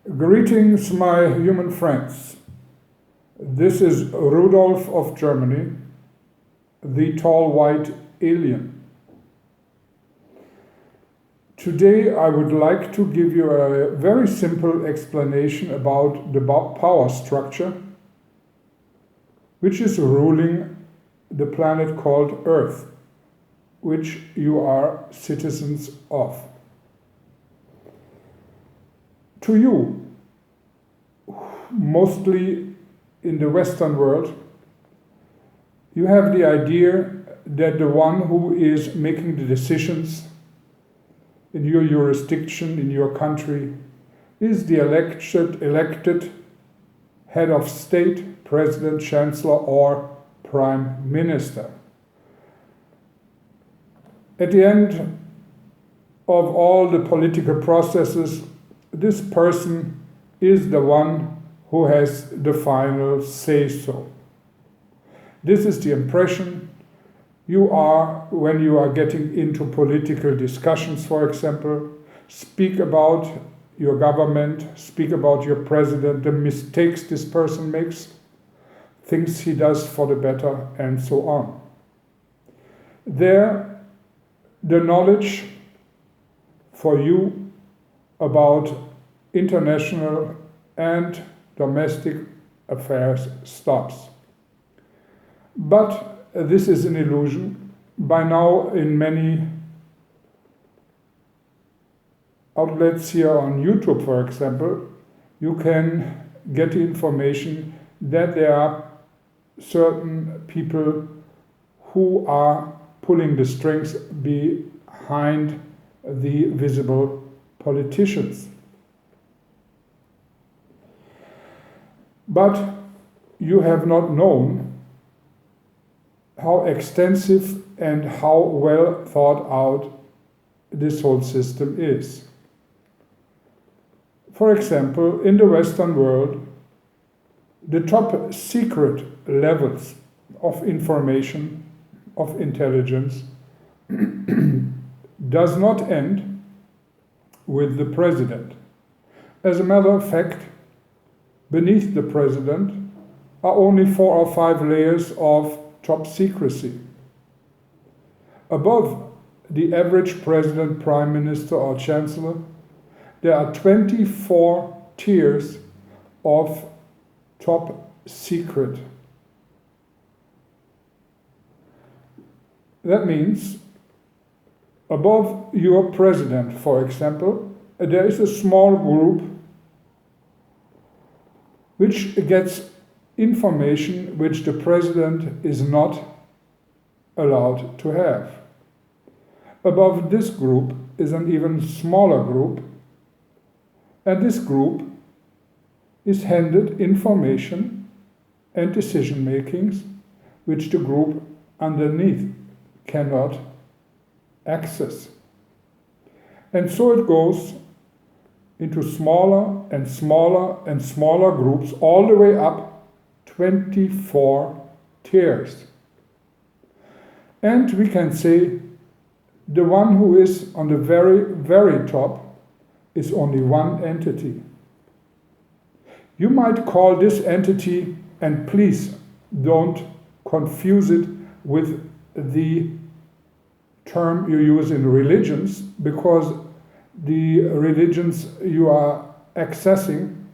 Greetings, my human friends. This is Rudolf of Germany, the tall white alien. Today I would like to give you a very simple explanation about the power structure which is ruling the planet called Earth, which you are citizens of. To you, mostly in the Western world, you have the idea that the one who is making the decisions in your jurisdiction, in your country, is the elected head of state, president, chancellor, or prime minister. At the end of all the political processes, this person is the one who has the final say-so. This is the impression you are when you are getting into political discussions, for example, speak about your government, speak about your president, the mistakes this person makes, things he does for the better, and so on. There, the knowledge for you about international and domestic affairs stops. But this is an illusion. By now, in many outlets here on YouTube, for example, you can get the information that there are certain people who are pulling the strings behind the visible politicians. But you have not known how extensive and how well thought out this whole system is. For example, in the Western world, the top secret levels of information, of intelligence, does not end with the president. As a matter of fact, beneath the president are only 4 or 5 layers of top secrecy. Above the average president, prime minister, or chancellor, there are 24 tiers of top secret. That means above your president, for example, there is a small group which gets information which the president is not allowed to have. Above this group is an even smaller group, and this group is handed information and decision makings which the group underneath cannot access. And so it goes into smaller and smaller and smaller groups, all the way up 24 tiers. And we can say the one who is on the very, very top is only one entity. You might call this entity, and please don't confuse it with the term you use in religions, because the religions you are accessing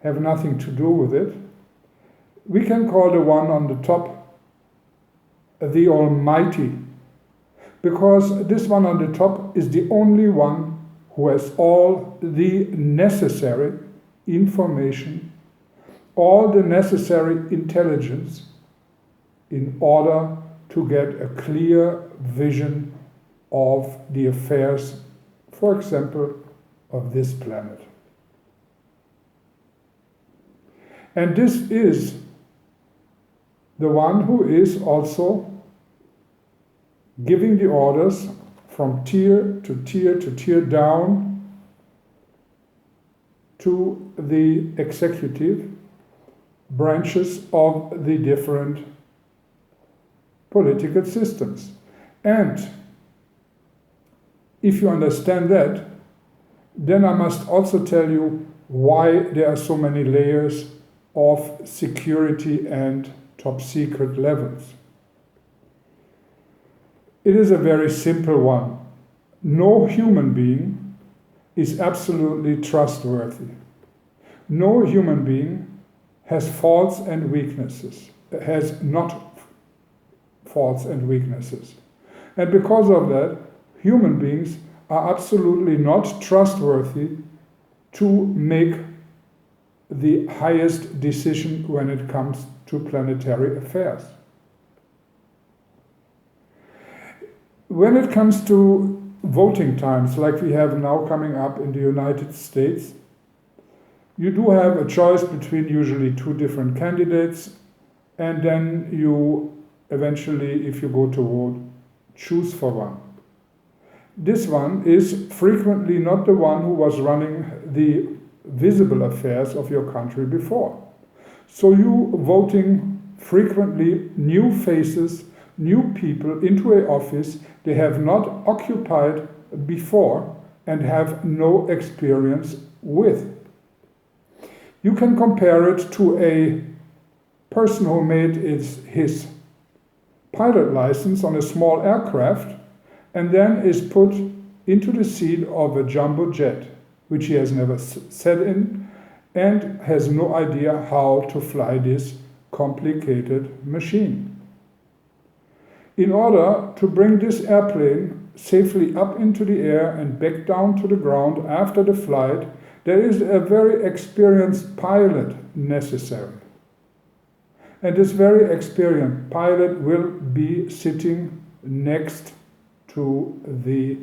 have nothing to do with it. We can call the one on the top the Almighty, because this one on the top is the only one who has all the necessary information, all the necessary intelligence in order to get a clear vision of the affairs, for example, of this planet. And this is the one who is also giving the orders from tier to tier to tier down to the executive branches of the different political systems. And if you understand that, then I must also tell you why there are so many layers of security and top secret levels. It is a very simple one. No human being is absolutely trustworthy. No human being has faults and weaknesses, has not faults and weaknesses. And because of that, human beings are absolutely not trustworthy to make the highest decision when it comes to planetary affairs. When it comes to voting times, like we have now coming up in the United States, you do have a choice between usually two different candidates, and then you eventually, if you go to vote, choose for one. This one is frequently not the one who was running the visible affairs of your country before. So you voting frequently new faces, new people into an office they have not occupied before and have no experience with. You can compare it to a person who made his pilot license on a small aircraft and then is put into the seat of a jumbo jet, which he has never sat in and has no idea how to fly this complicated machine. In order to bring this airplane safely up into the air and back down to the ground after the flight, there is a very experienced pilot necessary. And this very experienced pilot will be sitting next to the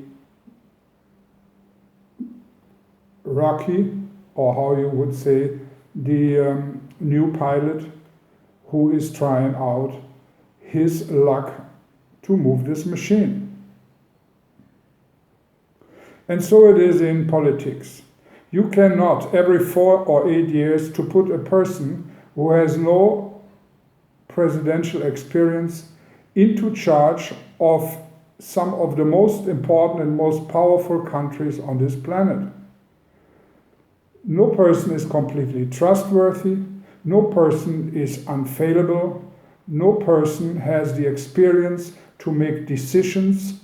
rookie, or how you would say, the new pilot who is trying out his luck to move this machine. And so it is in politics. You cannot, every 4 or 8 years, to put a person who has no presidential experience into charge of some of the most important and most powerful countries on this planet. No person is completely trustworthy. No person is unfailable. No person has the experience to make decisions,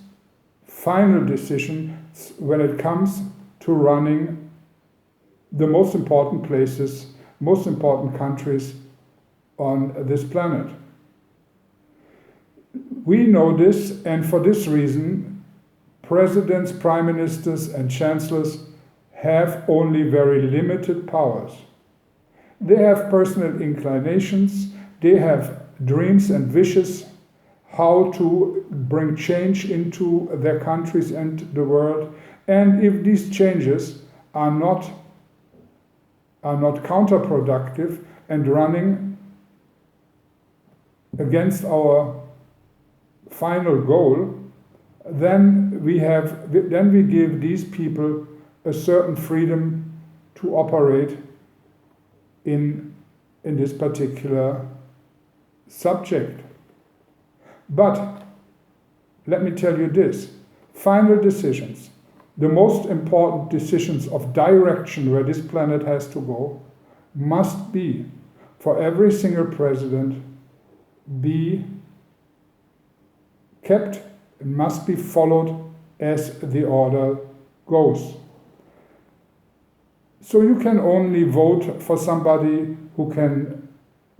final decisions, when it comes to running the most important places, most important countries on this planet. We know this, and for this reason, presidents, prime ministers, and chancellors have only very limited powers. They have personal inclinations, they have dreams and wishes how to bring change into their countries and the world, and if these changes are not counterproductive and running against our final goal, then we give these people a certain freedom to operate in this particular subject. But let me tell you this, final decisions, the most important decisions of direction where this planet has to go, must be, for every single president, be kept and must be followed as the order goes. So you can only vote for somebody who can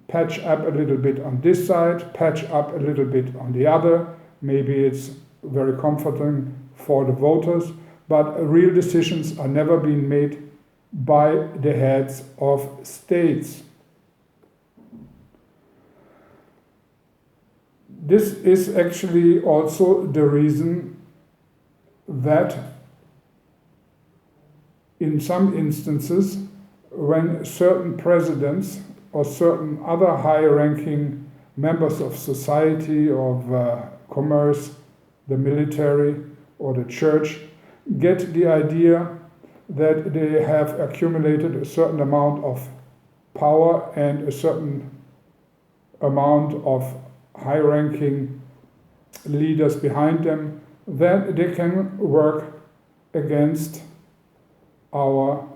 patch up a little bit on this side, patch up a little bit on the other. Maybe it's very comforting for the voters, but real decisions are never being made by the heads of states. This is actually also the reason that in some instances, when certain presidents or certain other high-ranking members of society, of commerce, the military, or the church, get the idea that they have accumulated a certain amount of power and a certain amount of high-ranking leaders behind them, that they can work against our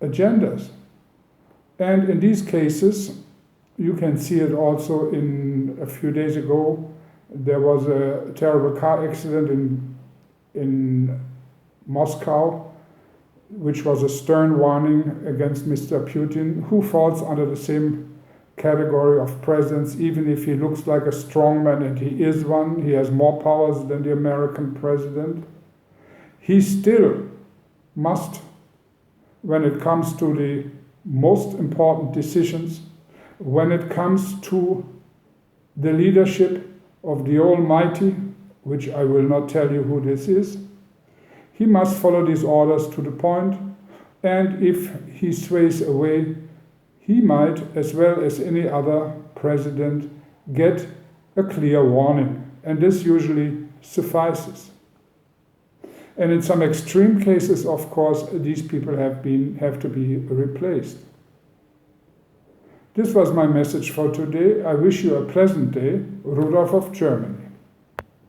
agendas. And in these cases, you can see it also in a few days ago, there was a terrible car accident in Moscow, which was a stern warning against Mr. Putin, who falls under the same category of presidents, even if he looks like a strongman, and he is one, he has more powers than the American president. He still must, when it comes to the most important decisions, when it comes to the leadership of the Almighty, which I will not tell you who this is, he must follow these orders to the point, and if he sways away, he might, as well as any other president, get a clear warning, and this usually suffices. And in some extreme cases, of course, these people have to be replaced. This was my message for today. I wish you a pleasant day. Rudolf of Germany.